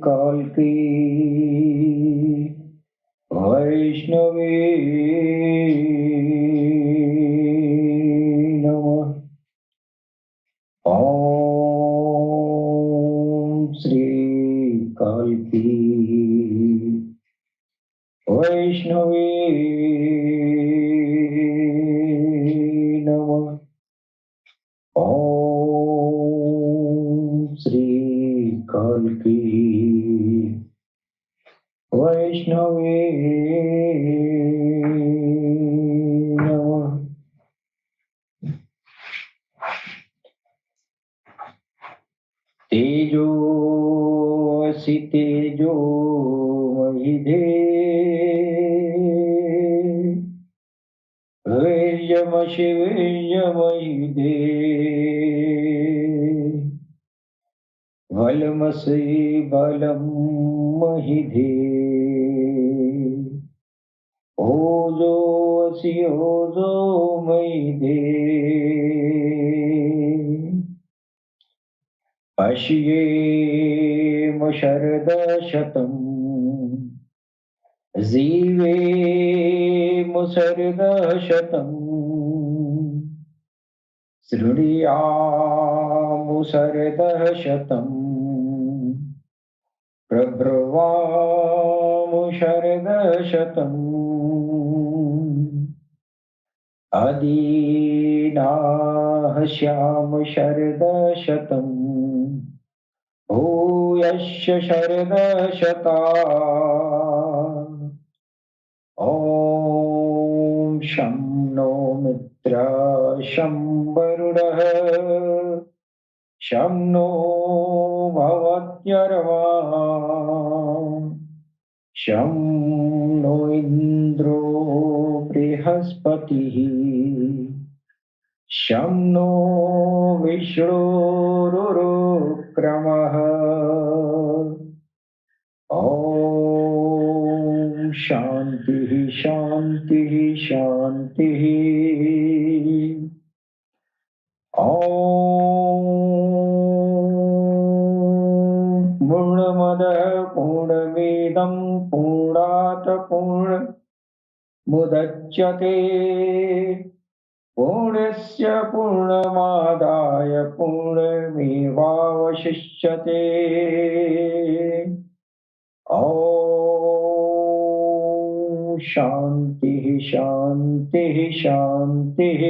काल की वैष्णवे नमः। ओम श्री काल की वैष्णवे नमः। ओम श्री काल की वैष्णवे नमः। तेजो असि तेजो महिधे वीर्यमसि वीर्यमहिधे बलमसि बलं महिधे ओजोऽसि ओजो महिधे पश्येम शरदशतम् जीवेम शरदशतम् शृणुयाम शरदशतम् प्रब्रवाम शरदशतम् अदीनाहस्याम शरदशतम् भूयश्च शरदशता ॐ शं नो मित्र शं वरुणः शं नो भवत्यर्वा शं नो इन्द्रो बृहस्पतिः शं नो विष्णुरुक्रमः ॐ शान्तिः शान्तिः शान्तिः। ॐ पूर्णमदः पूर्णमिदं पूर्णात् पूर्णमुदच्यते पूर्णस्य पूर्णमादाय पूर्णमेवावशिष्यते। ॐ शान्तिः शान्तिः शान्तिः।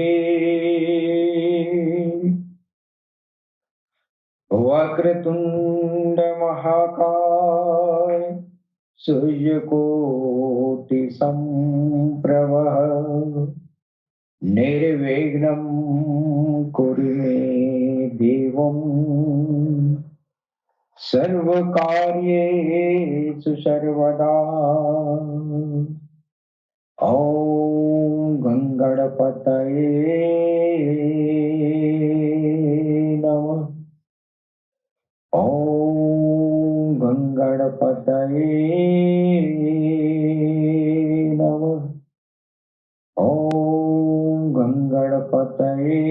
वक्रतुण्ड महाकाय सूर्यकोटि सम्प्रभः निर्विघ्नं कुरु मे देवं सर्वकार्येषु सर्वदा। ॐ गङ्गणपतये नमः। ॐ गङ्गणपतये नमः। ॐ गङ्गणपतये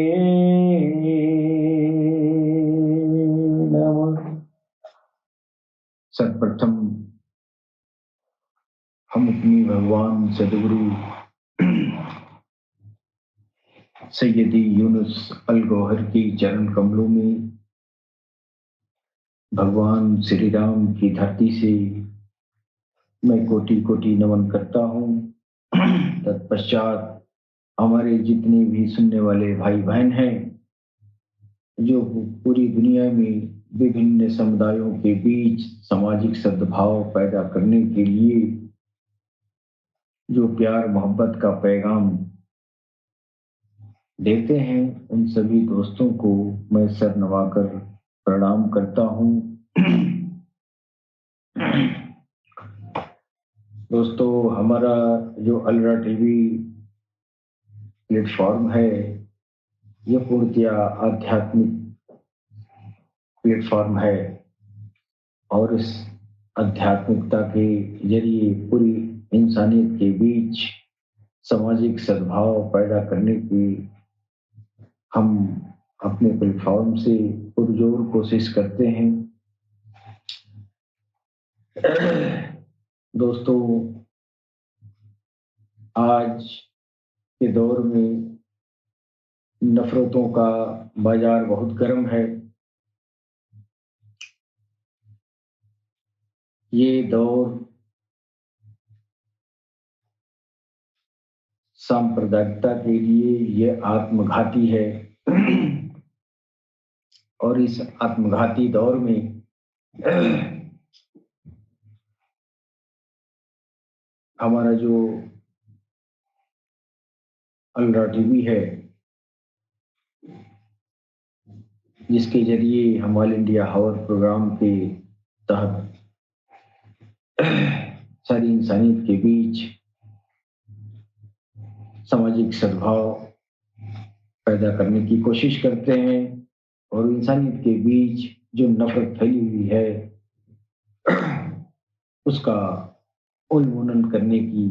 नमः। सर्वप्रथम हम अपनी भगवान सदगुरु सैयदी यूनुस अल गौहर की चरण कमलों में भगवान श्री राम की धरती से मैं कोटि कोटि नमन करता हूँ। तत्पश्चात हमारे जितने भी सुनने वाले भाई बहन हैं जो पूरी दुनिया में विभिन्न समुदायों के बीच सामाजिक सद्भाव पैदा करने के लिए जो प्यार मोहब्बत का पैगाम देते हैं, उन सभी दोस्तों को मैं सर नवाकर प्रणाम करता हूँ। दोस्तों, हमारा जो अलरा टीवी प्लेटफॉर्म है, ये पूर्णतया आध्यात्मिक प्लेटफॉर्म है और इस आध्यात्मिकता के जरिए पूरी इंसानियत के बीच सामाजिक सद्भाव पैदा करने की हम अपने प्लेटफॉर्म से पुरजोर कोशिश करते हैं। दोस्तों, आज के दौर में नफरतों का बाजार बहुत गर्म है। ये दौर सांप्रदायिकता के लिए ये आत्मघाती है। और इस आत्मघाती दौर में हमारा जो अल्ट्रा टीवी है, जिसके जरिए हम ऑल इंडिया हावर प्रोग्राम के तहत सारी इंसानियत के बीच सामाजिक सद्भाव पैदा करने की कोशिश करते हैं और इंसानियत के बीच जो नफरत फैली हुई है उसका उन्मूलन करने की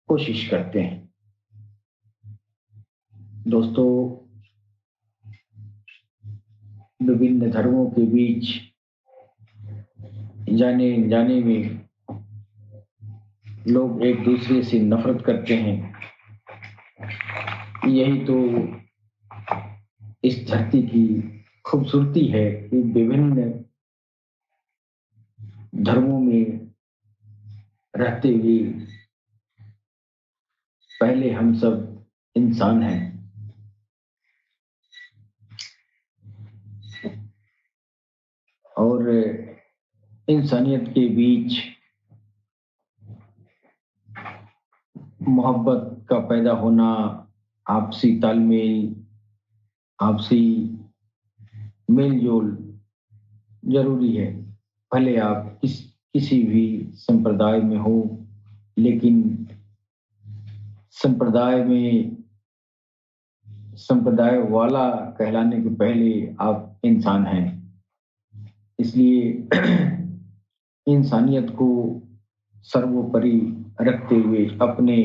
कोशिश करते हैं। दोस्तों, विभिन्न धर्मों के बीच जाने अनजाने में लोग एक दूसरे से नफरत करते हैं। यही तो इस धरती की खूबसूरती है कि विभिन्न धर्मों में रहते हुए पहले हम सब इंसान हैं। और इंसानियत के बीच मोहब्बत का पैदा होना, आपसी तालमेल, आपसी मेलजोल जरूरी है। भले आप किसी भी संप्रदाय में हो, लेकिन संप्रदाय वाला कहलाने के पहले आप इंसान हैं। इसलिए इंसानियत को सर्वोपरि रखते हुए अपने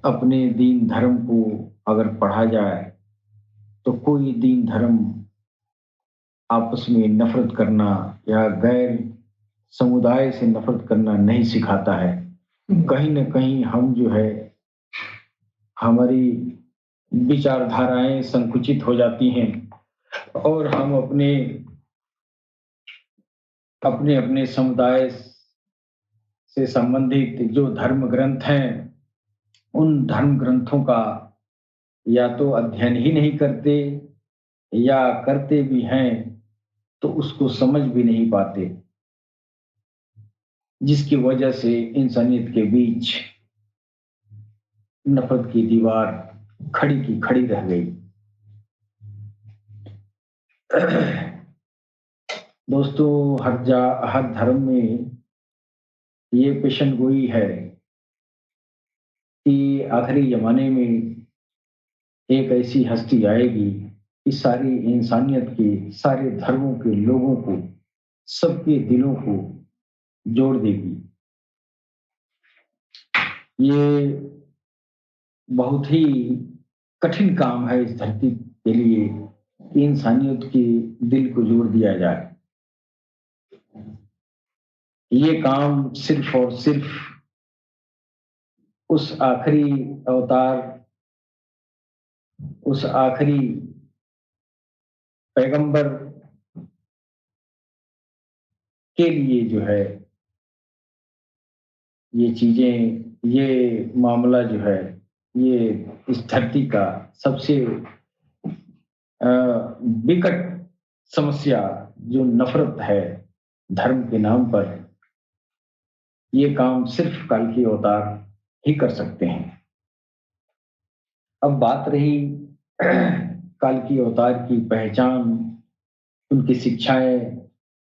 अपने दीन धर्म को अगर पढ़ा जाए तो कोई दीन धर्म आपस में नफरत करना या गैर समुदाय से नफरत करना नहीं सिखाता है। कहीं न कहीं हम जो है, हमारी विचारधाराएं संकुचित हो जाती हैं और हम अपने अपने अपने समुदाय से संबंधित जो धर्म ग्रंथ हैं, उन धर्म ग्रंथों का या तो अध्ययन ही नहीं करते या करते भी हैं तो उसको समझ भी नहीं पाते, जिसकी वजह से इंसानियत के बीच नफरत की दीवार खड़ी की खड़ी रह गई। दोस्तों, हर धर्म में ये पेशन गोई है कि आखिरी जमाने में एक ऐसी हस्ती आएगी कि सारी इंसानियत के, सारे धर्मों के लोगों को, सबके दिलों को जोड़ देगी। ये बहुत ही कठिन काम है इस धरती के लिए कि इंसानियत के दिल को जोड़ दिया जाए। ये काम सिर्फ और सिर्फ उस आखिरी अवतार, उस आखिरी पैगंबर के लिए जो है, ये चीजें, ये मामला जो है, ये इस धरती का सबसे विकट समस्या जो नफरत है धर्म के नाम पर, ये काम सिर्फ काल की अवतार ही कर सकते हैं। अब बात रही काल की अवतार की पहचान, उनकी शिक्षाएं,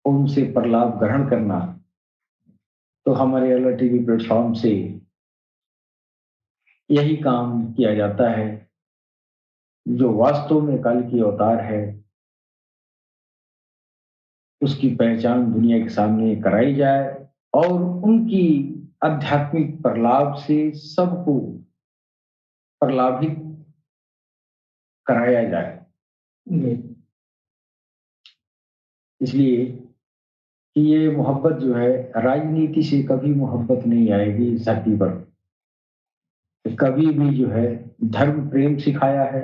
उनसे प्रलाप ग्रहण करना, तो हमारे अलर्ट टीवी प्लेटफॉर्म से यही काम किया जाता है। जो वास्तव में काल की अवतार है उसकी पहचान दुनिया के सामने कराई जाए और उनकी आध्यात्मिक प्रलाप से सबको प्रलाभित कराया जाए। इसलिए कि ये मोहब्बत जो है, राजनीति से कभी मोहब्बत नहीं आएगी इस धरती पर। कभी भी जो है धर्म प्रेम सिखाया है,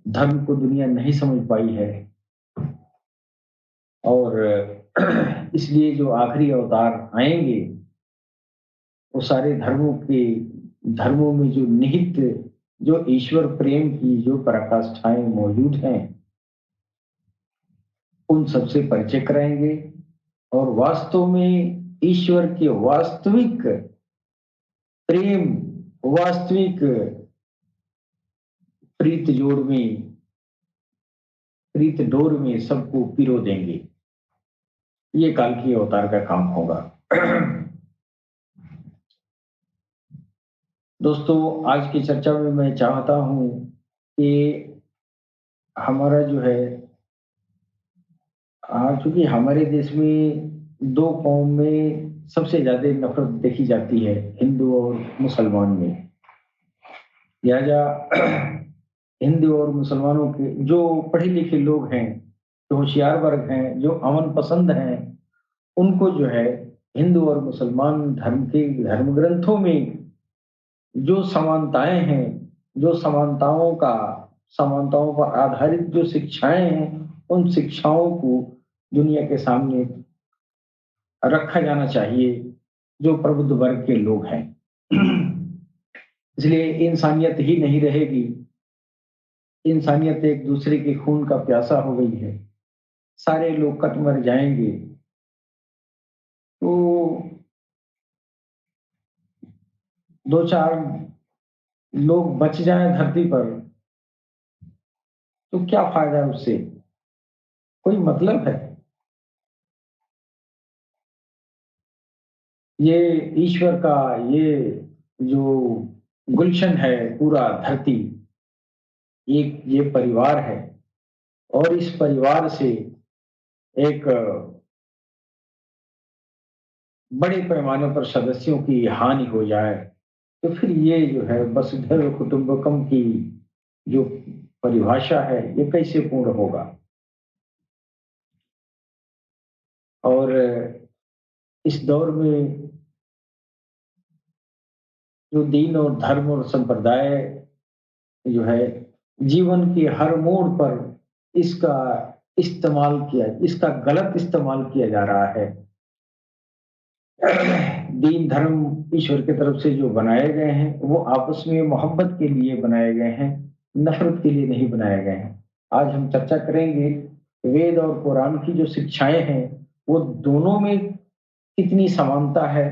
धर्म को दुनिया नहीं समझ पाई है। और इसलिए जो आखिरी अवतार आएंगे, वो सारे धर्मों में जो निहित, जो ईश्वर प्रेम की जो पराकाष्ठाएं मौजूद हैं, उन सबसे परिचय कराएंगे और वास्तव में ईश्वर के वास्तविक प्रेम, वास्तविक प्रीत डोर में सबको पिरो देंगे। ये काल की अवतार का काम होगा। दोस्तों, आज की चर्चा में मैं चाहता हूं कि हमारा जो है, चूंकि हमारे देश में दो कौम में सबसे ज्यादा नफरत देखी जाती है, हिंदू और मुसलमान में। लिहाजा हिंदू और मुसलमानों के जो पढ़े लिखे लोग हैं, जो होशियार वर्ग हैं, जो अमन पसंद हैं, उनको जो है हिंदू और मुसलमान धर्म के धर्म ग्रंथों में जो समानताएं हैं, जो समानताओं पर आधारित जो शिक्षाएं हैं, उन शिक्षाओं को दुनिया के सामने रखा जाना चाहिए, जो प्रबुद्ध वर्ग के लोग हैं। इसलिए इंसानियत ही नहीं रहेगी। इंसानियत एक दूसरे के खून का प्यासा हो गई है, सारे लोग कट मर जाएंगे। तो दो चार लोग बच जाएं धरती पर, तो क्या फायदा है उससे? कोई मतलब है? ये ईश्वर का ये जो गुलशन है, पूरा धरती एक ये परिवार है, और इस परिवार से एक बड़े पैमाने पर सदस्यों की हानि हो जाए, तो फिर ये जो है वसुधैव कुटुंबकम की जो परिभाषा है, ये कैसे पूर्ण होगा? और इस दौर में जो दीन और धर्म और संप्रदाय जो है, जीवन के हर मोड़ पर इसका गलत इस्तेमाल किया जा रहा है। दीन धर्म ईश्वर की तरफ से जो बनाए गए हैं, वो आपस में मोहब्बत के लिए बनाए गए हैं, नफरत के लिए नहीं बनाए गए हैं। आज हम चर्चा करेंगे वेद और कुरान की जो शिक्षाएं हैं, वो दोनों में कितनी समानता है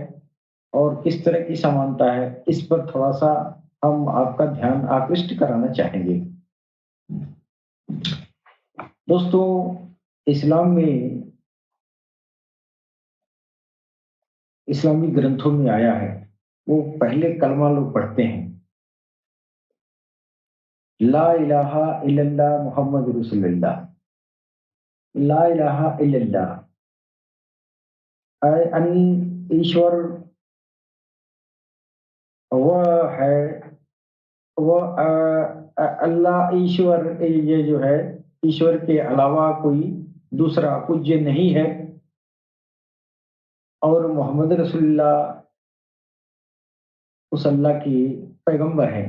और किस तरह की समानता है, इस पर थोड़ा सा हम आपका ध्यान आकृष्ट कराना चाहेंगे। दोस्तों, इस्लाम में, इस्लामी ग्रंथों में आया है, वो पहले कलमा लोग पढ़ते हैं, ला इलाहा इल्लल्लाह मुहम्मद रसूलुल्लाह। ला इलाहा इल्लल्लाह यानी ईश्वर वह है, वह अल्लाह ईश्वर, ये जो है ईश्वर के अलावा कोई दूसरा पूज्य नहीं है, और मोहम्मद रसूलुल्लाह उस अल्लाह की पैगंबर है।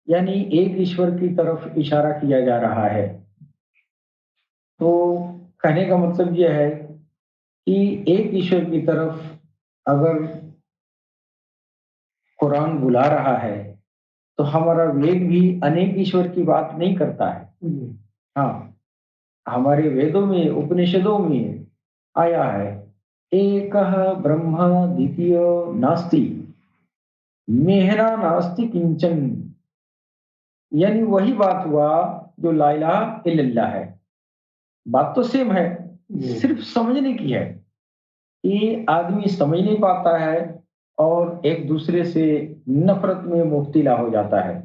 यानी एक ईश्वर की तरफ इशारा किया जा रहा है। तो कहने का मतलब यह है कि एक ईश्वर की तरफ अगर कुरान बुला रहा है, तो हमारा वेद भी अनेक ईश्वर की बात नहीं करता है। हाँ, हमारे वेदों में, उपनिषदों में आया है, एक ब्रह्म द्वितीय नास्ति, मेहरा नास्ति किंचन। यानी वही बात हुआ जो ला इलाहा इल्लल्लाह है। बात तो सेम है, सिर्फ समझने की है कि आदमी समझ नहीं पाता है और एक दूसरे से नफरत में मुब्तला हो जाता है।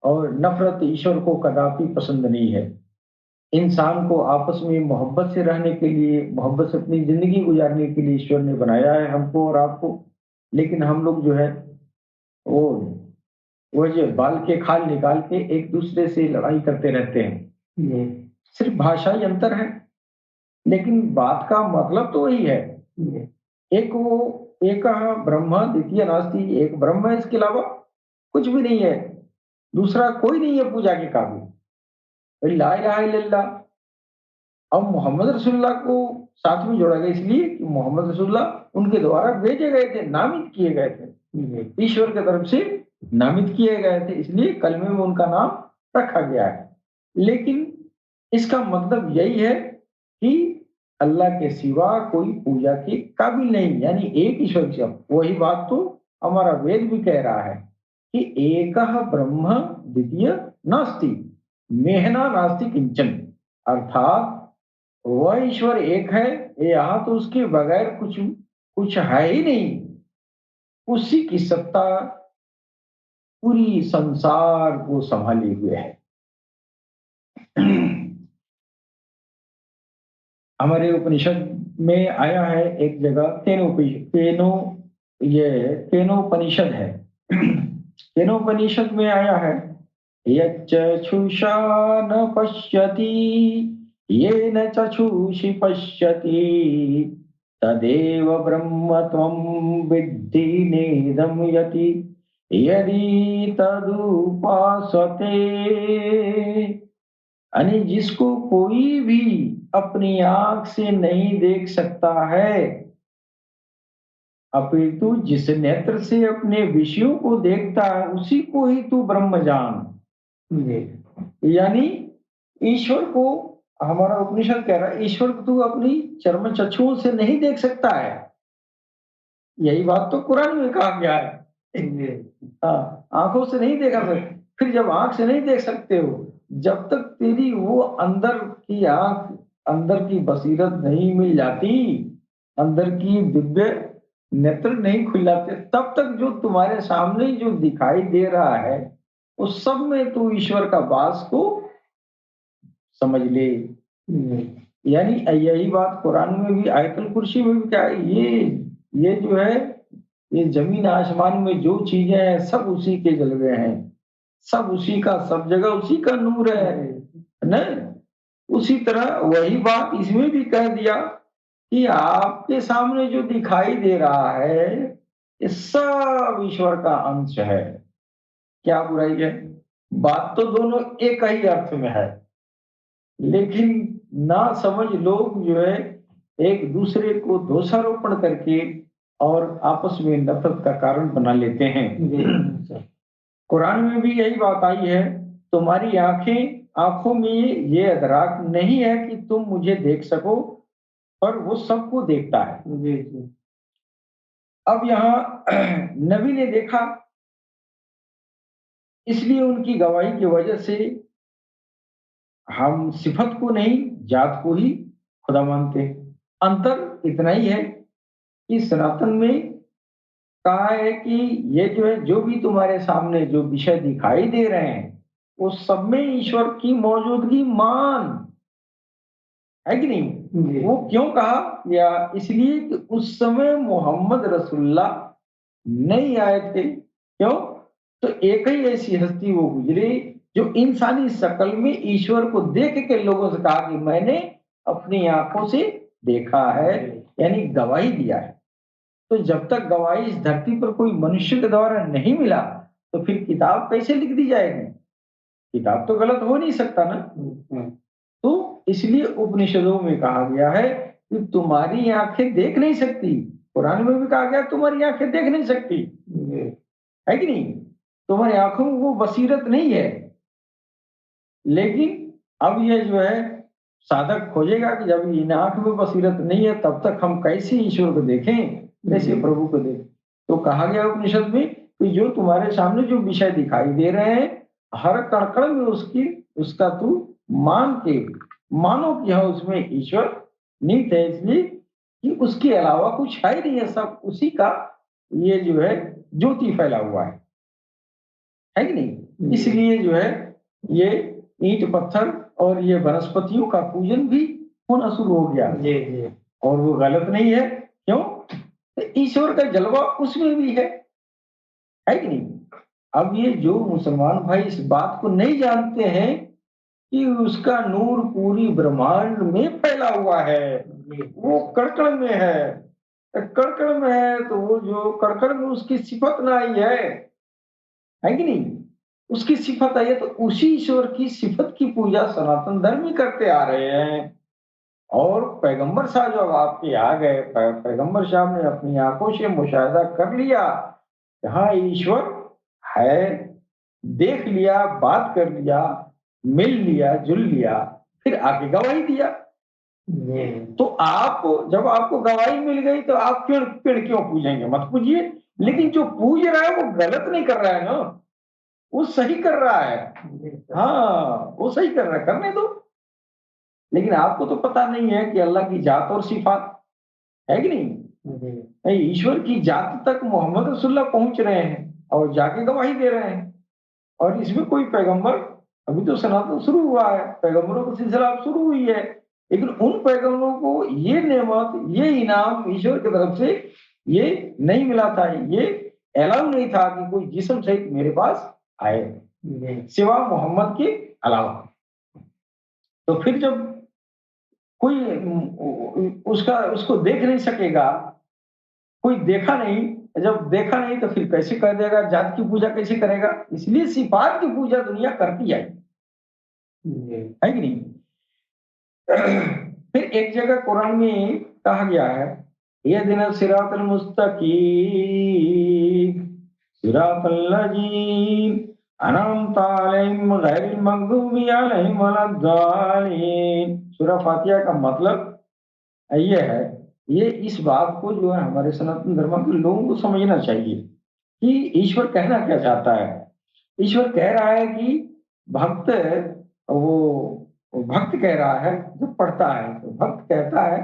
और नफरत ईश्वर को कदापि पसंद नहीं है। इंसान को आपस में मोहब्बत से रहने के लिए, मोहब्बत से अपनी जिंदगी गुजारने के लिए ईश्वर ने बनाया है हमको और आपको। लेकिन हम लोग जो है वो वो जो बाल के खाल निकाल के एक दूसरे से लड़ाई करते रहते हैं। सिर्फ भाषा ही अंतर है। लेकिन बात का मतलब तो वही है। एक वो एक ब्रह्म द्वितीय नास्ति, एक ब्रह्म है, इसके अलावा कुछ भी नहीं है, दूसरा कोई नहीं है पूजा के काबिल। भाई ला इलाहा इल्लल्लाह। अब मोहम्मद रसूलुल्लाह को साथ में जोड़ा गया इसलिए कि मोहम्मद रसूलुल्लाह उनके द्वारा भेजे गए थे, नामित किए गए थे, ईश्वर की तरफ से नामित किए गए थे, इसलिए कलमे में उनका नाम रखा गया है। लेकिन इसका मतलब यही है कि अल्लाह के सिवा कोई पूजा के काबिल नहीं, यानी एक ईश्वर के सिवा। वही बात तो हमारा वेद भी कह रहा है कि एकः ब्रह्म द्वितीय नास्ति, मेहना नास्ति किंचन। अर्थात वह ईश्वर एक है, यहाँ तो उसके बगैर कुछ कुछ है ही नहीं। उसी की सत्ता पूरी संसार को संभाले हुए है। हमारे उपनिषद में आया है एक जगह, केनोपनिषद है। केनोपनिषद में आया है, यच्चक्षुषा न पश्यति येन चक्षुषि पश्यति तदेव ब्रह्म त्वं विद्धि नेदं यति यदि तदुपासते। यानी जिसको कोई भी अपनी आंख से नहीं देख सकता है, अपितु जिस नेत्र से अपने विषयों को देखता है उसी को ही तू ब्रह्म जान। यानी ईश्वर को, हमारा उपनिषद कह रहा है, ईश्वर को तू अपनी चर्म चक्षुओं से नहीं देख सकता है। यही बात तो कुरान में कहा गया है। हाँ, आंखों से नहीं देखा सकते। फिर जब आंख से नहीं देख सकते हो, जब तक तेरी वो अंदर की आंख, अंदर की बसीरत नहीं मिल जाती, अंदर की दिव्य नेत्र नहीं खुल जाते, तब तक जो तुम्हारे सामने जो दिखाई दे रहा है उस सब में तू ईश्वर का वास को समझ ले। यानी यही बात कुरान में भी, आयतुल कुर्सी में भी क्या है, ये जो है, ये जमीन आसमान में जो चीजें हैं सब उसी के जलवे हैं, सब उसी का, सब जगह उसी का नूर है ना। उसी तरह वही बात इसमें भी कह दिया कि आपके सामने जो दिखाई दे रहा है ये सब ईश्वर का अंश है। क्या बुराई है? बात तो दोनों एक ही अर्थ में है, लेकिन ना समझ लोग जो है एक दूसरे को दोषारोपण करके और आपस में नफरत का कारण बना लेते हैं। कुरान में भी यही बात आई है, तुम्हारी आंखों में ये अदराक नहीं है कि तुम मुझे देख सको, पर वो सबको देखता है। अब यहाँ नबी ने देखा, इसलिए उनकी गवाही की वजह से हम सिफत को नहीं, जात को ही खुदा मानते हैं। अंतर इतना ही है कि सनातन में कहा है कि ये जो है, जो भी तुम्हारे सामने जो विषय दिखाई दे रहे हैं उस सब में ईश्वर की मौजूदगी मान है कि नहीं। वो क्यों कहा, या इसलिए कि उस समय मोहम्मद रसूलुल्लाह नहीं आए थे। क्यों? तो एक ही ऐसी हस्ती वो गुजरे जो इंसानी शक्ल में ईश्वर को देख के लोगों से कहा कि मैंने अपनी आंखों से देखा है, यानी गवाही दिया है। तो जब तक गवाही इस धरती पर कोई मनुष्य के द्वारा नहीं मिला तो फिर किताब कैसे लिख दी जाएगी? किताब तो गलत हो नहीं सकता ना। तो इसलिए उपनिषदों में कहा गया है कि तुम्हारी आंखें देख नहीं सकती, कुरान में भी कहा गया तुम्हारी आंखें देख नहीं सकती, है कि नहीं। तुम्हारी आंखों में वो बसीरत नहीं है। लेकिन अब ये जो है साधक खोजेगा कि जब इन आंख में बसीरत नहीं है तब तक हम कैसे ईश्वर को देखें, कैसे प्रभु को देखें। तो कहा गया उपनिषद में कि जो तुम्हारे सामने जो विषय दिखाई दे रहे हैं, हर कण में उसका तू मानो कि हाँ उसमें ईश्वर निहित है, इसलिए कि उसके अलावा कुछ है ही नहीं है, सब उसी का ये जो है ज्योति फैला हुआ है कि नहीं। इसलिए जो है ये ईंट पत्थर और ये वनस्पतियों का पूजन भी होना शुरू हो गया। और वो गलत नहीं है। क्यों? ईश्वर का जलवा उसमें भी है कि नहीं। अब ये जो मुसलमान भाई इस बात को नहीं जानते हैं कि उसका नूर पूरी ब्रह्मांड में फैला हुआ है, वो कण-कण में है। कण-कण में है तो वो जो कण-कण में उसकी सिफत ना आई है कि नहीं? उसकी सिफत आई है तो उसी ईश्वर की सिफत की पूजा सनातन धर्म ही करते आ रहे हैं। और पैगंबर साहब जब आपके आ गए, पैगंबर साहब ने अपनी आंखों से मुशाहिदा कर लिया, हाँ ईश्वर है, देख लिया, बात कर लिया, मिल लिया, जुल लिया, फिर आगे गवाही दिया। तो आप जब आपको गवाही मिल गई तो आप पेड़ पेड़ क्यों पूजेंगे? मत पूजिए। लेकिन जो पूज रहा है वो गलत नहीं कर रहा है ना, वो सही कर रहा है। हाँ, वो सही कर रहा है, करने दो। लेकिन आपको तो पता नहीं है कि अल्लाह की जात और सिफात है कि नहीं? नहीं, ईश्वर की जात तक मोहम्मद रसूलुल्लाह पहुंच रहे हैं और जाके गवाही दे रहे हैं। और इसमें कोई पैगंबर, अभी तो सनातन शुरू हुआ है, पैगंबरों का सिलसिला अब शुरू हुई है, लेकिन उन पैगंबरों को ये नेमत, ये इनाम ईश्वर की तरफ से ये नहीं मिला था, ये अलाउ नहीं था कि कोई जिस्म सहित मेरे पास आए सिवा मोहम्मद के अलावा। तो फिर जब कोई उसका उसको देख नहीं सकेगा, कोई देखा नहीं, जब देखा नहीं तो फिर कैसे कर देगा? जात की पूजा कैसे करेगा? इसलिए सिफात की पूजा दुनिया करती आई है कि नहीं? फिर एक जगह कुरान में कहा गया है, ये दिन सिरातल मुस्तकीम सिरातल लजीम अनअमता अलैहिम गैरिल मगदूबी अलैहिम वलद्दालिन। सूरह फातिहा का मतलब ये है। ये इस बात को जो है हमारे सनातन धर्म के लोगों को समझना चाहिए कि ईश्वर कहना क्या चाहता है। ईश्वर कह रहा है कि भक्त, वो भक्त कह रहा है, जो पढ़ता है तो भक्त कहता है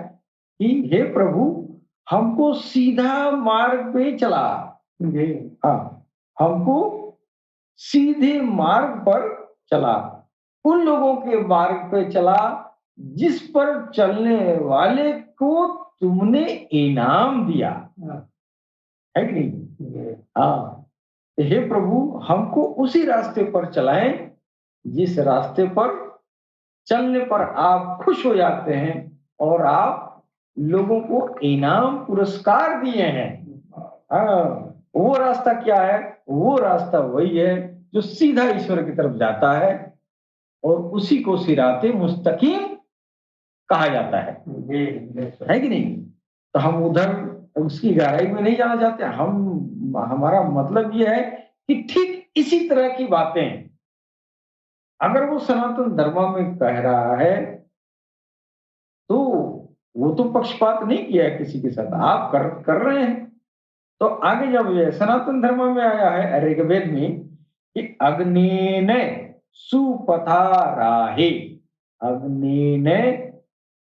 कि हे प्रभु, हमको सीधा मार्ग पे चला। हाँ, हमको सीधे मार्ग पर चला, उन लोगों के मार्ग पे चला जिस पर चलने वाले को तुमने इनाम दिया है कि नहीं? हाँ, हे प्रभु, हमको उसी रास्ते पर चलाएं जिस रास्ते पर चलने पर आप खुश हो जाते हैं और आप लोगों को इनाम पुरस्कार दिए हैं। हाँ, वो रास्ता क्या है? वो रास्ता वही है जो सीधा ईश्वर की तरफ जाता है और उसी को सिराते मुस्तकीम कहा जाता है कि नहीं? तो हम उधर उसकी गहराई में नहीं जाना चाहते। हम, हमारा मतलब ये है कि ठीक इसी तरह की बातें अगर वो सनातन धर्म में कह रहा है तो वो तो पक्षपात नहीं किया है किसी के साथ, आप कर रहे हैं। तो आगे जब ये सनातन धर्म में आया है ऋग्वेद में कि अग्नि ने सुपथा राहे, अग्नि ने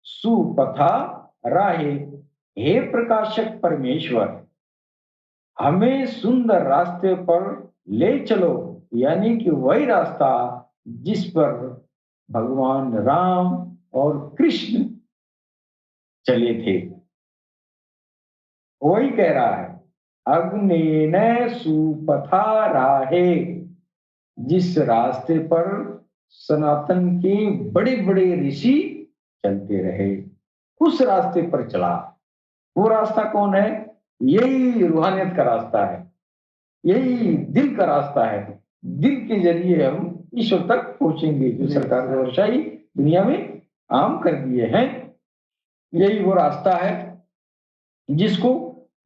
सुपथा राहे, हे प्रकाशक परमेश्वर, हमें सुंदर रास्ते पर ले चलो, यानी कि वही रास्ता जिस पर भगवान राम और कृष्ण चले थे, वही कह रहा है। अग्नि ने सुपथा राहे, जिस रास्ते पर सनातन के बड़े बड़े ऋषि चलते रहे, उस रास्ते पर चला। वो रास्ता कौन है? यही रूहानियत का रास्ता है, यही दिल का रास्ता है। दिल के जरिए हम ईश्वर तक पहुंचेंगे, जो सरकार ने वर्षाई दुनिया में आम कर दिए हैं। यही वो रास्ता है जिसको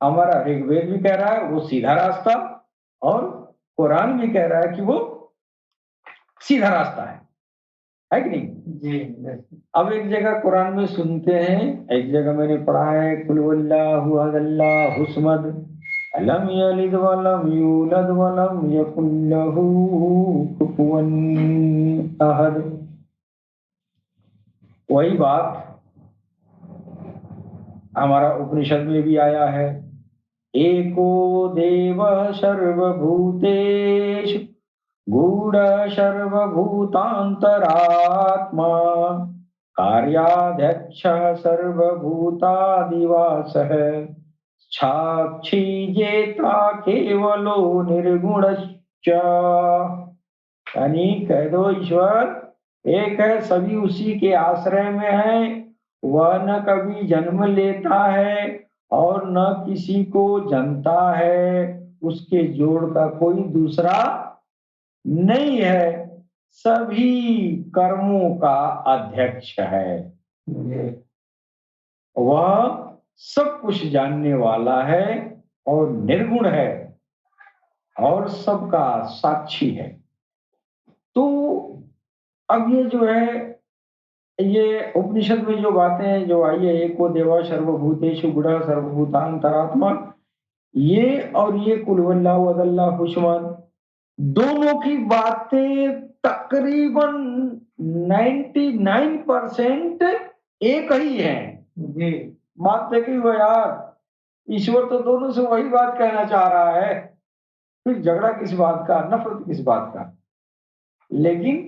हमारा ऋग्वेद भी कह रहा है वो सीधा रास्ता, और कुरान भी कह रहा है कि वो सीधा रास्ता है कि नहीं? अब एक जगह कुरान में सुनते हैं, एक जगह मैंने पढ़ा है, कुल वल्लाहु अहदल्लाहु समद लम यलिद वलम यूलद वलम यकुल लहू कुफुवन अहद। वही बात हमारा उपनिषद में भी आया है, एको देव सर्वभूतेषु गूढ़ सर्वभूतांतरात्मा कार्याध्यक्ष सर्वभूतादिवासः साक्षी जेता केवलो निर्गुणश्च। यानी कह दो ईश्वर एक है सभी उसी के आश्रय में है, वह न कभी जन्म लेता है और न किसी को जनता है, उसके जोड़ का कोई दूसरा नहीं है, सभी कर्मों का अध्यक्ष है। वह सब कुछ जानने वाला है और निर्गुण है और सबका साक्षी है। तो अब ये जो है, ये उपनिषद में जो बातें जो आई है, एको देवा सर्वभूतेषु गुणः सर्वभूतांतरात्मा, ये और ये कुल हुवल्लाहु अहद अल्लाहु समद, दोनों की बातें तकरीबन 99% एक ही है जी। बात देखी हो यार, ईश्वर तो दोनों से वही बात कहना चाह रहा है, फिर झगड़ा किस बात का, नफरत किस बात का। लेकिन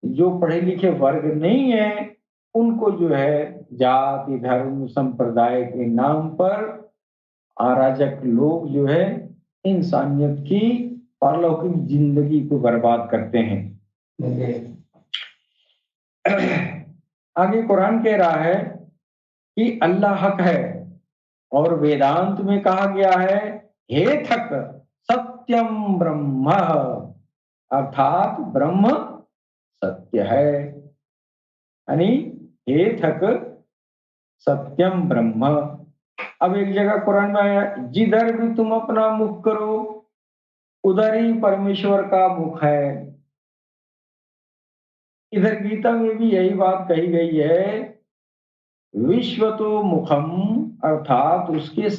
जो पढ़े लिखे वर्ग नहीं है, उनको जो है जाति धर्म संप्रदाय के नाम पर अराजक लोग जो है इंसानियत की पारलौकिक जिंदगी को बर्बाद करते हैं। आगे कुरान कह रहा है कि अल्लाह हक है, और वेदांत में कहा गया है हे थक सत्यम ब्रह्म, अर्थात ब्रह्म सत्य है। यानी हे थक सत्यम ब्रह्म। अब एक जगह कुरान में आया जिधर भी तुम अपना मुख करो उधर ही परमेश्वर का मुख है। इधर गीता में भी यही बात कही गई है, विश्व तो मुखम, अर्थात उसके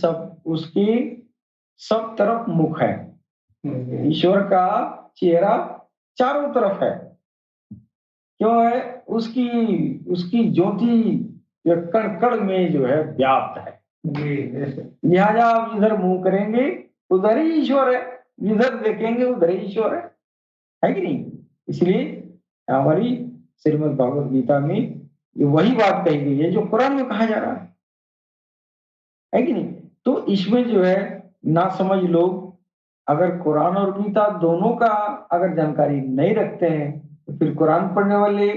सब तरफ मुख है। ईश्वर का चेहरा चारों तरफ है। क्यों है? उसकी उसकी ज्योति जो कण कण में जो है व्याप्त है। लिहाजा आप जिधर मुंह करेंगे उधर ही ईश्वर है, जिधर देखेंगे उधर ही ईश्वर है कि नहीं? इसलिए हमारी श्रीमद् भगवद गीता में ये वही बात कही गई है जो कुरान में कहा जा रहा है कि नहीं? तो इसमें जो है ना समझ लोग अगर कुरान और गीता दोनों का अगर जानकारी नहीं रखते हैं तो फिर कुरान पढ़ने वाले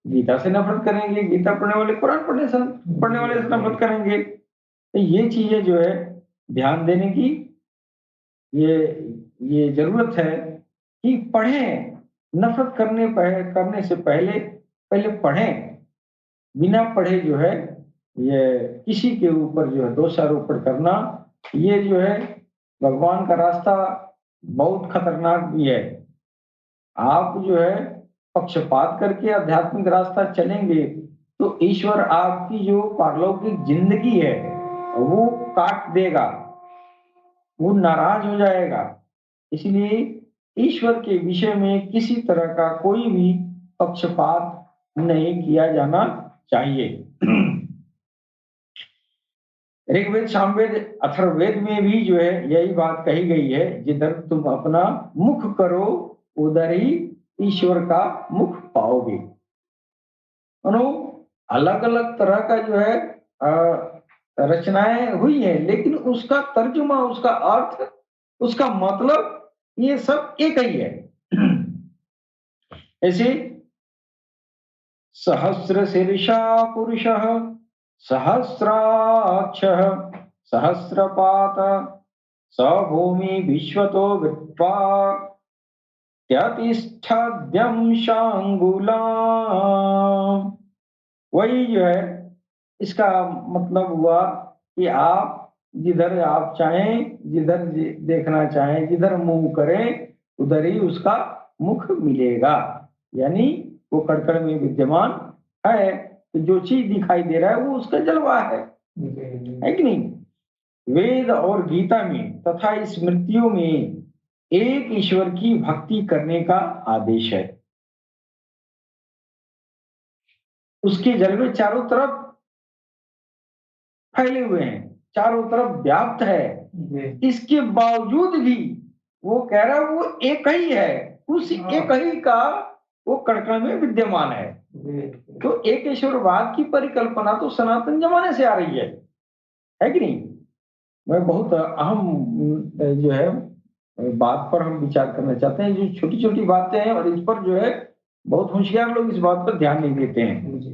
गीता से नफरत करेंगे, गीता पढ़ने वाले कुरान पढ़ने वाले से नफरत करेंगे। तो ये चीजें जो है ध्यान देने की ये जरूरत है कि पढ़ें, नफरत करने से पहले पढ़ें। बिना पढ़े जो है ये किसी के ऊपर जो है दोषारोपण करना, ये जो है भगवान का रास्ता बहुत खतरनाक भी है। आप जो है पक्षपात करके आध्यात्मिक रास्ता चलेंगे तो ईश्वर आपकी जो पारलौकिक जिंदगी है वो काट देगा, वो नाराज हो जाएगा। इसलिए ईश्वर के विषय में किसी तरह का कोई भी पक्षपात नहीं किया जाना चाहिए। ऋग्वेद सामवेद अथर्ववेद में भी जो है यही बात कही गई है, जिधर तुम अपना मुख करो उधर ही ईश्वर का मुख पाओगे। अलग अलग तरह का जो है रचनाएं हुई है, लेकिन उसका तर्जुमा, उसका अर्थ, उसका मतलब ये सब एक ही है। ऐसे सहस्र शीर्षा पुरुषः सहस्राक्षः सहस्रपात स भूमि विश्वतो विद्वा त्यतिष्ठद्यं शांगुलाम। वही जो है इसका मतलब हुआ कि आप जिधर आप चाहें, जिधर देखना चाहें, जिधर मुंह करें उधर ही उसका मुख मिलेगा। यानी वो कड़कड़ में विद्यमान है, तो जो चीज दिखाई दे रहा है वो उसका जलवा है कि नहीं? वेद और गीता में तथा स्मृतियों में एक ईश्वर की भक्ति करने का आदेश है। उसके जलवे चारों तरफ फैले हुए हैं, चारों तरफ व्याप्त है। इसके बावजूद भी वो कह रहा है वो एक ही है, उस एक ही का वो कड़कड़ में विद्यमान है। तो एक ईश्वरवाद की परिकल्पना तो सनातन जमाने से आ रही है कि नहीं? मैं बहुत अहम जो है बात पर हम विचार करना चाहते हैं। जो छोटी छोटी बातें हैं और इस पर जो है बहुत होशियार लोग इस बात पर ध्यान नहीं देते हैं। जी।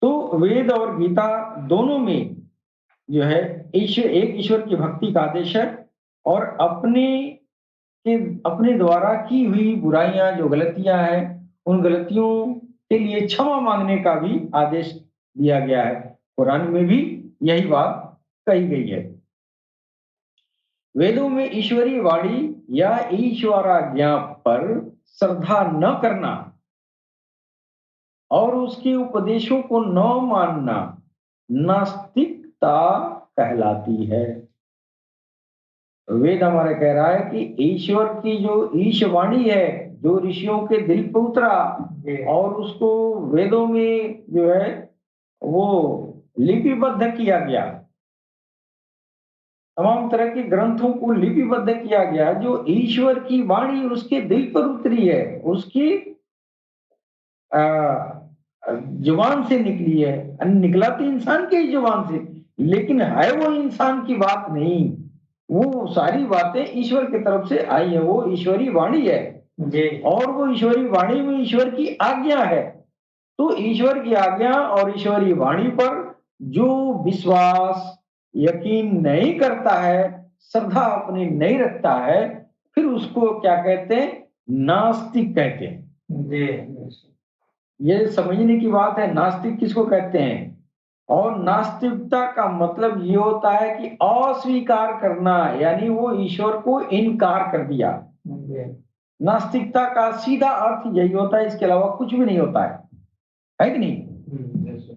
तो वेद और गीता दोनों में जो है एक ईश्वर की भक्ति का आदेश है, और के अपने द्वारा की हुई बुराइयां, जो गलतियां हैं, उन गलतियों के लिए क्षमा मांगने का भी आदेश दिया गया है। कुरान में भी यही बात कही गई है। वेदों में ईश्वरीय वाणी या ईश्वराज्ञा पर श्रद्धा न करना और उसके उपदेशों को न मानना नास्तिकता कहलाती है। वेद हमारे कह रहा है कि ईश्वर की जो ईशवाणी है, जो ऋषियों के दिल पे उतरा और उसको वेदों में जो है वो लिपिबद्ध किया गया, तमाम तरह के ग्रंथों को लिपिबद्ध किया गया, जो ईश्वर की वाणी उसके दिल पर उतरी है, उसकी अ, जुबान से निकली है। निकला तो इंसान की ही जुबान से, लेकिन है वो इंसान की बात नहीं, वो सारी बातें ईश्वर की तरफ से आई है, वो ईश्वरी वाणी है जी। और वो ईश्वरी वाणी में ईश्वर की आज्ञा है। तो ईश्वर की आज्ञा और ईश्वरी वाणी पर जो विश्वास, यकीन नहीं करता है, श्रद्धा अपनी नहीं रखता है, फिर उसको क्या कहते हैं? नास्तिक कहते हैं जी। ये समझने की बात है, नास्तिक किसको कहते हैं। और नास्तिकता का मतलब ये होता है कि अस्वीकार करना, यानी वो ईश्वर को इनकार कर दिया। नास्तिकता का सीधा अर्थ यही होता है, इसके अलावा कुछ भी नहीं होता है कि नहीं?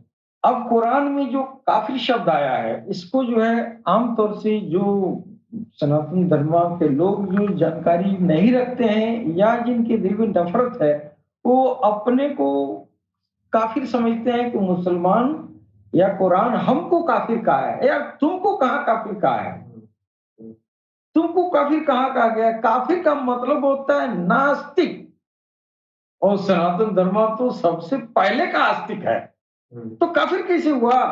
अब कुरान में जो काफिर शब्द आया है, इसको जो है आमतौर से जो सनातन धर्म के लोग जो जानकारी नहीं रखते हैं या जिनके दिल में नफरत है, वो अपने को काफिर समझते हैं कि मुसलमान या कुरान हमको काफिर कहा है। यार तुमको कहाँ काफिर कहा है? तुमको काफिर कहाँ कहा गया? काफिर का मतलब होता है नास्तिक, और सनातन धर्म तो सबसे पहले का आस्तिक है, तो काफिर कैसे हुआ?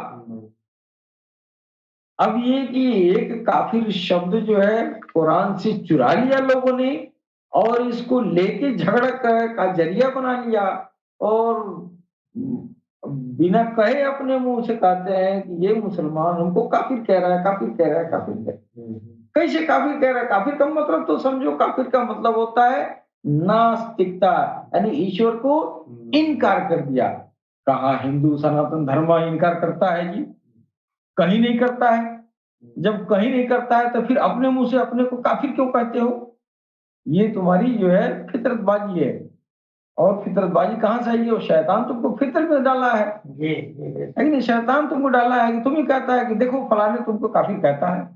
अब ये कि एक काफिर शब्द जो है कुरान से चुरा लिया लोगों ने और इसको लेके झगड़ा का जरिया बना लिया, और बिना कहे अपने मुंह से कहते हैं कि ये मुसलमान हमको काफिर कह रहा है, काफिर कह रहा है, काफिर कह रहा है। कैसे काफिर कह रहा है? काफिर का मतलब तो समझो, काफिर का मतलब होता है नास्तिकता, यानी ईश्वर को इनकार कर दिया। कहाँ हिंदू सनातन धर्म इनकार करता है जी? कहीं नहीं करता है। जब कहीं नहीं करता है तो फिर अपने मुंह से अपने को काफिर क्यों कहते हो? ये तुम्हारी जो है फितरतबाजी है। और फितरतबाजी कहाँ से आई है? शैतान तुमको फितरत में डाला है जी। लेकिन शैतान तुमको डाला है कि तुम ही कहता है कि देखो फलाने तुमको काफिर कहता है।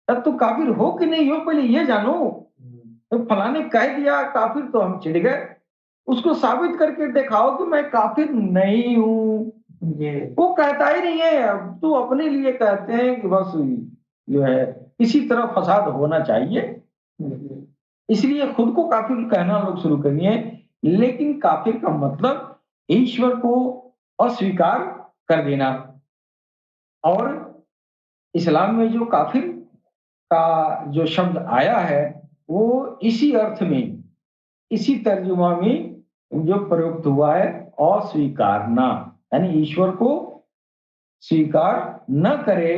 तब तुम काफिर हो कि नहीं हो पहले ये जानो। तो फलाने कह दिया काफिर तो हम चिढ़ गए, उसको साबित करके दिखाओ कि मैं काफिर नहीं हूँ। वो कहता ही नहीं है, अब तो अपने लिए कहते हैं कि बस जो है इसी तरह फसाद होना चाहिए, इसलिए खुद को काफिर कहना लोग शुरू कर दिए। लेकिन काफिर का मतलब ईश्वर को अस्वीकार कर देना। और इस्लाम में जो काफिर का जो शब्द आया है, वो इसी अर्थ में, इसी तर्जुमा में जो प्रयुक्त हुआ है, अस्वीकारना, यानी ईश्वर को स्वीकार न करे,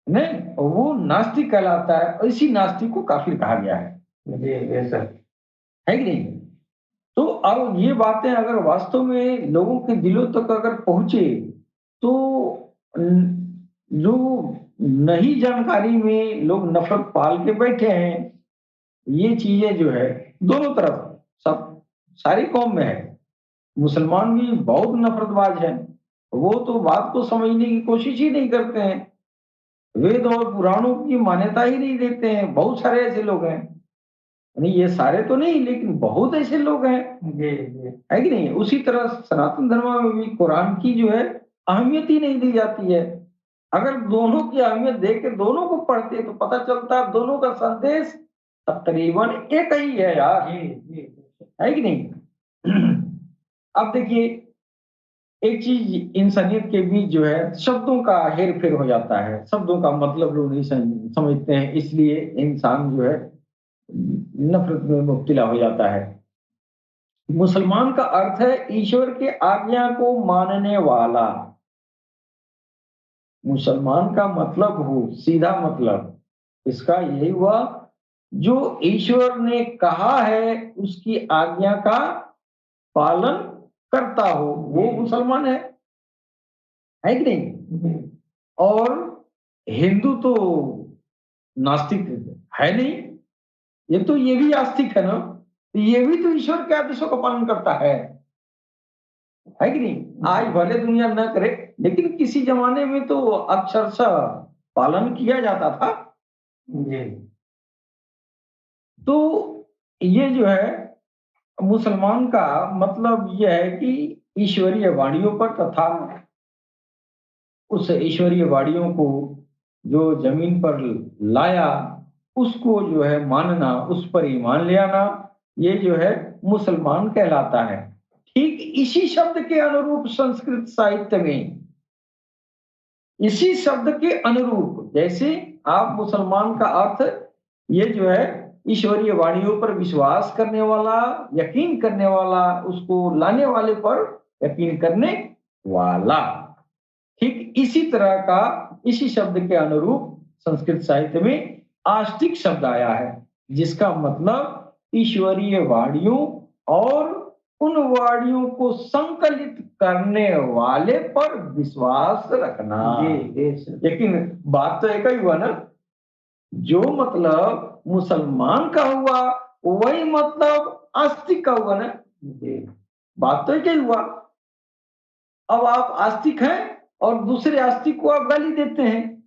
नहीं वो नास्तिक कहलाता है, और इसी नास्तिक को काफिर कहा गया है जी। ऐसा है कि नहीं? तो अब ये बातें अगर वास्तव में लोगों के दिलों तक अगर पहुंचे, तो जो नहीं जानकारी में लोग नफरत पाल के बैठे हैं, ये चीजें जो है दोनों तरफ, सब सारी कौम में है। मुसलमान भी बहुत नफरतबाज हैं, वो तो बात को समझने की कोशिश ही नहीं करते हैं, वेद और पुराणों की मान्यता ही नहीं देते हैं। बहुत सारे ऐसे लोग हैं, नहीं ये सारे तो नहीं लेकिन बहुत ऐसे लोग हैं जी, है कि नहीं? उसी तरह सनातन धर्म में भी कुरान की जो है अहमियत ही नहीं दी जाती है। अगर दोनों की अहमियत दे के दोनों को पढ़ते तो पता चलता है दोनों का संदेश तकरीबन एक ही है यार जी, है कि नहीं? अब देखिए, एक चीज इंसानियत के बीच जो है शब्दों का हेर फेर हो जाता है, शब्दों का मतलब लोग नहीं समझते हैं, इसलिए इंसान जो है नफरत में मुब्तला हो जाता है। मुसलमान का अर्थ है ईश्वर के आज्ञा को मानने वाला। मुसलमान का मतलब हो, सीधा मतलब इसका यही हुआ, जो ईश्वर ने कहा है उसकी आज्ञा का पालन करता हो, वो मुसलमान है कि नहीं? और हिंदू तो नास्तिक है नहीं, ये भी आस्तिक है ना, तो ये भी तो ईश्वर के आदेशों का पालन करता है कि नहीं? आज भले दुनिया न करे, लेकिन किसी जमाने में तो अक्षरशः पालन किया जाता था। जी। तो ये जो है मुसलमान का मतलब यह है कि ईश्वरीय वाणियों पर तथा उस ईश्वरीय वाणियों को जो जमीन पर लाया उसको जो है मानना, उस पर ईमान ले आना, ये जो है मुसलमान कहलाता है। ठीक इसी शब्द के अनुरूप संस्कृत साहित्य में, इसी शब्द के अनुरूप, जैसे आप मुसलमान का अर्थ ये जो है ईश्वरीय वाणियों पर विश्वास करने वाला, यकीन करने वाला, उसको लाने वाले पर यकीन करने वाला, ठीक इसी तरह का इसी शब्द के अनुरूप संस्कृत साहित्य में आस्तिक शब्द आया है, जिसका मतलब ईश्वरीय वाणियों और उन वाणियों को संकलित करने वाले पर विश्वास रखना। लेकिन बात तो एक ही हुआ ना, जो मतलब मुसलमान का हुआ वही मतलब आस्तिक का हुआ ना, बात तो एक ही हुआ। अब आप आस्तिक हैं और दूसरे आस्तिक को आप गाली देते हैं,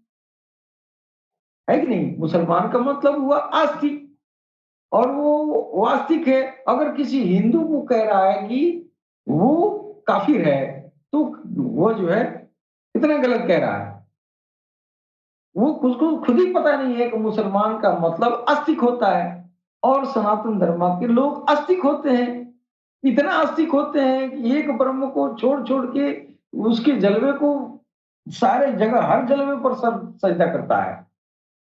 है कि नहीं? मुसलमान का मतलब हुआ आस्तिक, और वो आस्तिक है। अगर किसी हिंदू को कह रहा है कि वो काफिर है, तो वो जो है कितना गलत कह रहा है। वो उसको खुद ही पता नहीं है कि मुसलमान का मतलब आस्तिक होता है, और सनातन धर्म के लोग आस्तिक होते हैं। इतना आस्तिक होते हैं कि एक ब्रह्म को छोड़ छोड़ के उसके जलवे को सारे जगह, हर जलवे पर सर सजदा करता है,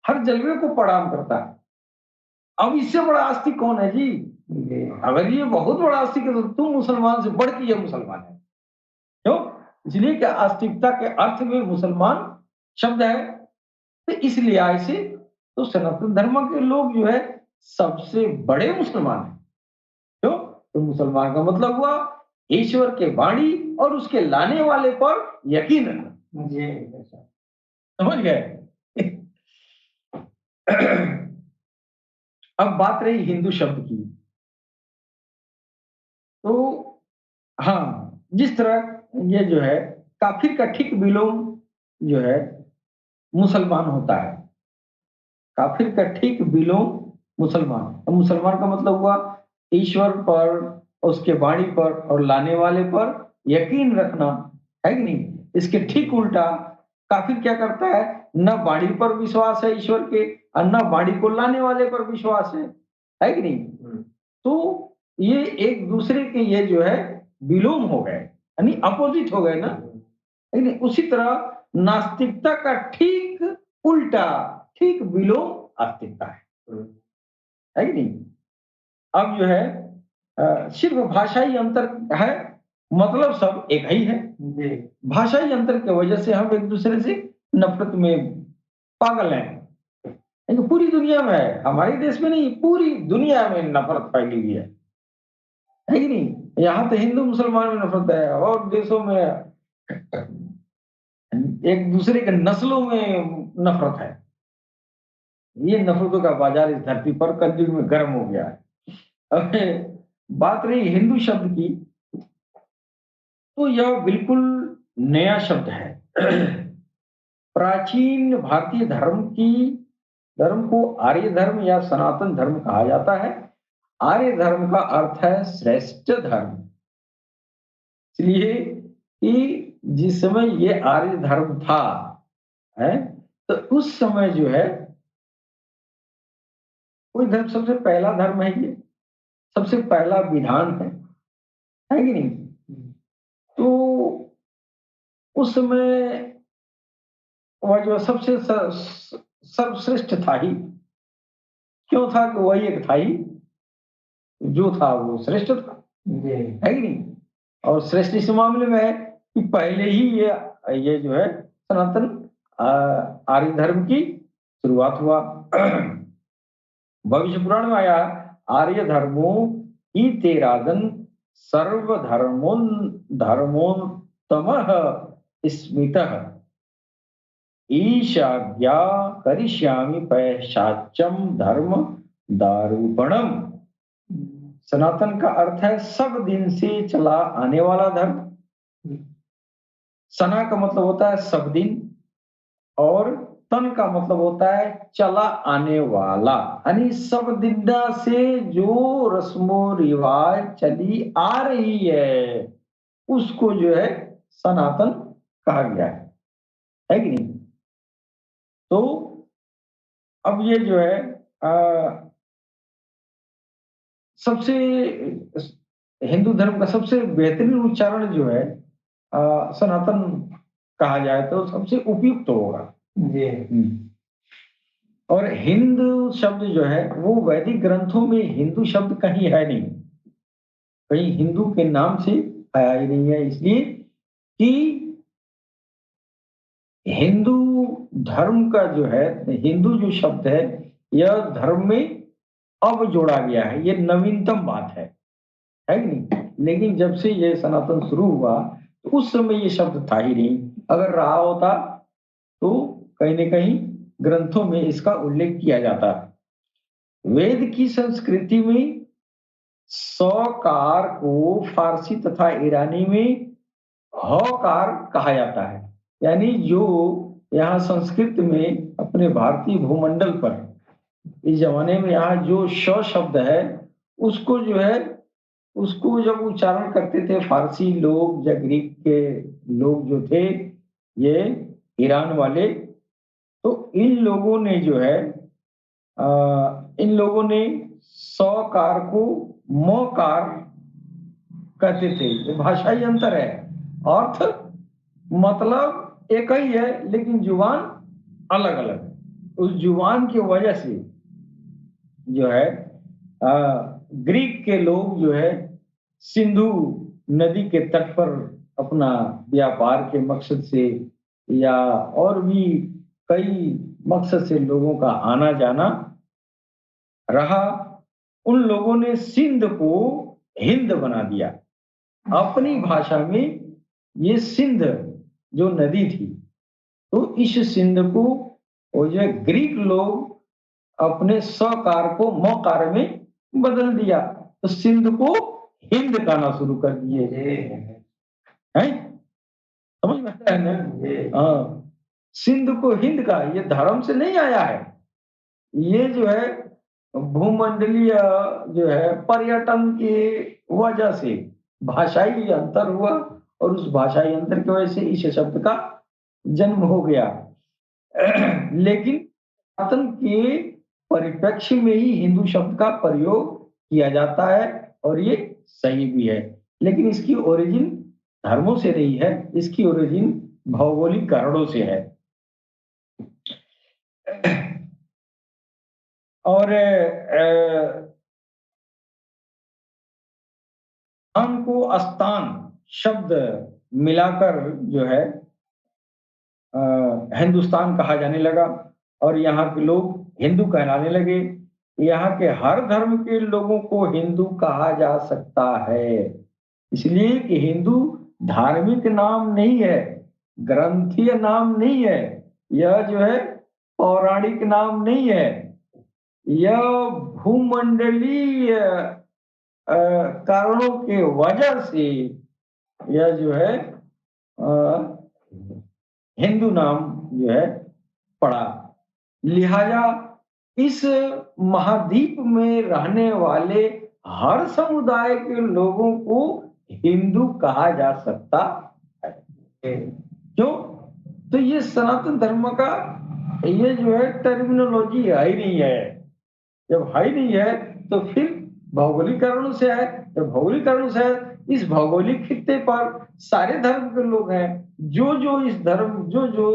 हर जलवे को प्रणाम करता है। अब इससे बड़ा आस्तिक कौन है जी? अगर ये बहुत बड़ा आस्तिक है तो तुम मुसलमान से बढ़ के ये मुसलमान है। क्यों? इसलिए कि आस्तिकता के अर्थ में मुसलमान शब्द है, तो इसलिए ऐसे तो सनातन धर्म के लोग जो है सबसे बड़े मुसलमान है। क्यों? तो मुसलमान का मतलब हुआ ईश्वर के वाणी और उसके लाने वाले पर यकीन रखना। जी, समझ गए? अब बात रही हिंदू शब्द की, तो हाँ, जिस तरह ये जो है काफिर का ठीक विलोम जो है मुसलमान होता है, काफिर का ठीक विलोम मुसलमान। अब मुसलमान का मतलब हुआ ईश्वर पर, उसके वाणी पर और लाने वाले पर यकीन रखना, है कि नहीं? इसके ठीक उल्टा काफिर क्या करता है, न वाणी पर विश्वास है ईश्वर के और न वाणी को लाने वाले पर विश्वास है कि नहीं? तो ये एक दूसरे के ये जो है विलोम हो गए, यानी अपोजिट हो गए ना। लेकिन उसी तरह नास्तिकता का ठीक उल्टा, ठीक विलोम आस्तिकता है कि नहीं? अब जो है सिर्फ भाषाई अंतर है, मतलब सब एक ही है। भाषाई अंतर की वजह से हम एक दूसरे से नफरत में पागल हैं, लेकिन पूरी दुनिया में है, हमारे देश में नहीं, पूरी दुनिया में नफरत फैली हुई है कि नहीं? यहाँ तो हिंदू मुसलमान में नफरत है, और देशों में एक दूसरे के नस्लों में नफरत है। ये नफरतों का बाजार इस धरती पर कलयुग में गर्म हो गया है। अब बात रही हिंदू शब्द की, तो यह बिल्कुल नया शब्द है। प्राचीन भारतीय धर्म को आर्य धर्म या सनातन धर्म कहा जाता है। आर्य धर्म का अर्थ है श्रेष्ठ धर्म। इसलिए कि जिस समय ये आर्य धर्म था, है, तो उस समय जो है कोई धर्म सबसे पहला धर्म है, ये सबसे पहला विधान है कि नहीं? तो उस समय वह जो सबसे सर्वश्रेष्ठ था ही, क्यों था? कि वही एक था ही जो था वो श्रेष्ठ था। है कि नहीं। और श्रेष्ठ इस मामले में है कि पहले ही ये जो है सनातन आर्य धर्म की शुरुआत हुआ। भविष्य पुराण में आया, आर्य धर्मो ही ते राजन सर्वधर्मोन धर्मोत्तमः स्मितः ईशाज्ञा करिष्यामि पैशाच्यम धर्म दारूपणम। सनातन का अर्थ है सब दिन से चला आने वाला धर्म। सना का मतलब होता है सब दिन, और तन का मतलब होता है चला आने वाला, यानी सब दिनदा से जो रस्मो रिवाज चली आ रही है उसको जो है सनातन कहा गया है कि नहीं। तो अब ये जो है सबसे हिंदू धर्म का सबसे बेहतरीन उच्चारण जो है सनातन कहा जाए तो सबसे उपयुक्त होगा। और हिंदू शब्द जो है वो वैदिक ग्रंथों में हिंदू शब्द कहीं है नहीं, कहीं हिंदू के नाम से आया ही नहीं है, इसलिए कि हिंदू धर्म का जो है, हिंदू जो शब्द है यह धर्म में अब जोड़ा गया है, ये नवीनतम बात है कि नहीं। लेकिन जब से ये सनातन शुरू हुआ तो उस समय ये शब्द था ही नहीं, अगर रहा होता तो कहीं न कहीं ग्रंथों में इसका उल्लेख किया जाता। वेद की संस्कृति में सकार को फारसी तथा ईरानी में हकार कहा जाता है, यानी जो यहाँ संस्कृत में अपने भारतीय भूमंडल पर इस जमाने में यहाँ जो श शब्द है उसको जो है उसको जब उच्चारण करते थे फारसी लोग या ग्रीक के लोग जो थे, ये ईरान वाले, तो इन लोगों ने जो है इन लोगों ने सकार को मकार कहते थे। ये भाषाई अंतर है, अर्थ मतलब एक ही है लेकिन जुबान अलग अलग। उस जुबान की वजह से जो है ग्रीक के लोग जो है सिंधु नदी के तट पर अपना व्यापार के मकसद से या और भी कई मकसद से लोगों का आना जाना रहा, उन लोगों ने सिंध को हिंद बना दिया। अपनी भाषा में ये सिंध जो नदी थी, तो इस सिंध को वो जो ग्रीक लोग अपने सकार को मकार में बदल दिया, तो सिंध को हिंद कहना शुरू कर दिए हैं। समझ में आता है ना। हाँ, सिंध को हिंद का, ये धर्म से नहीं आया है, ये जो है भूमंडलीय जो है पर्यटन की वजह से भाषाई अंतर हुआ, और उस भाषाई अंतर की वजह से इस शब्द का जन्म हो गया। लेकिन सनातन के परिप्रेक्ष्य में ही हिंदू शब्द का प्रयोग किया जाता है और ये सही भी है, लेकिन इसकी ओरिजिन धर्मों से नहीं है, इसकी ओरिजिन भौगोलिक कारणों से है। और स्थान को स्थान शब्द मिलाकर जो है हिंदुस्तान कहा जाने लगा, और यहाँ के लोग हिंदू कहलाने लगे। यहाँ के हर धर्म के लोगों को हिंदू कहा जा सकता है, इसलिए कि हिंदू धार्मिक नाम नहीं है, ग्रंथीय नाम नहीं है, यह जो है पौराणिक नाम नहीं है, यह भूमंडलीय कारणों के वजह से यह जो है हिंदू नाम जो है पड़ा। लिहाजा इस महाद्वीप में रहने वाले हर समुदाय के लोगों को हिंदू कहा जा सकता है। क्यों? तो ये सनातन धर्म का ये जो है टर्मिनोलॉजी है ही नहीं है। जब है ही नहीं है तो फिर भौगोलिक कारणों से है, तो भौगोलिक कारणों से है, इस भौगोलिक खित्ते पर सारे धर्म के लोग हैं, जो इस धर्म जो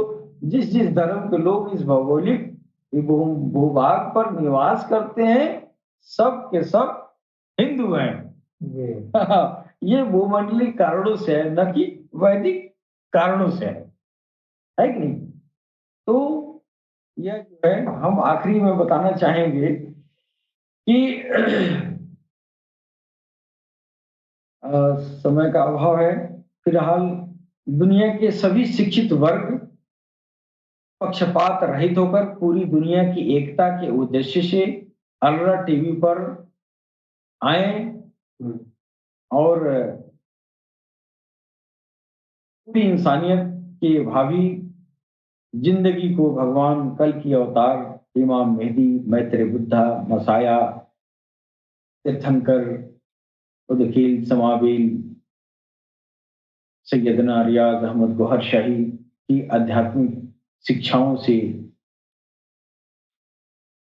जिस धर्म के लोग इस भौगोलिक भूभाग पर निवास करते हैं सब के सब हिंदू हैं। ये भूमंडलीय कारणों से है, न कि वैदिक कारणों से है कि नहीं? तो यह जो है हम आखिरी में बताना चाहेंगे कि अ, समय का अभाव है। फिलहाल दुनिया के सभी शिक्षित वर्ग पक्षपात रहित होकर पूरी दुनिया की एकता के उद्देश्य से अलरा टीवी पर आए और पूरी इंसानियत के भावी जिंदगी को भगवान कल की अवतार इमाम मेहदी, मैत्रेय बुद्धा, मसाया, तीर्थंकर, उदकील, समावेल, सैयदना रियाज अहमद गौहर शाही की आध्यात्मिक शिक्षाओं से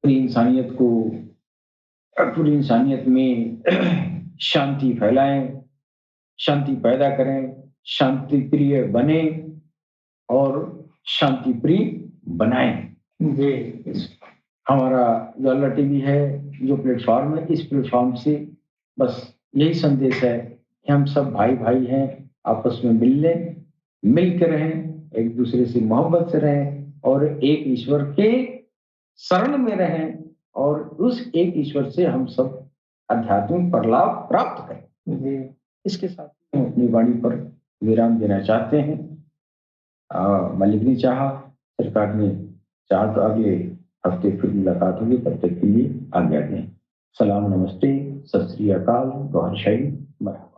पूरी इंसानियत को पूरी इंसानियत में शांति फैलाएं, शांति पैदा करें, शांति प्रिय बने और शांति प्रिय बनाएं। जी, हमारा जो अल्लाह टीवी है, जो प्लेटफॉर्म है, इस प्लेटफॉर्म से बस यही संदेश है कि हम सब भाई भाई हैं, आपस में मिल लें, मिल के रहें, एक दूसरे से मोहब्बत से रहें और एक ईश्वर के शरण में रहें और उस एक ईश्वर से हम सब आध्यात्मिक लाभ प्राप्त करें। जी, इसके साथ हम अपनी वाणी पर विराम देना चाहते हैं। मालिक ने चाहा, सरकार ने चाहा तो अगले हफ्ते फिर मुलाकात होगी, तब तक के लिए आज्ञा दें। सलाम, नमस्ते, सत श्री अकाल, गौहर शाही, मरहबा।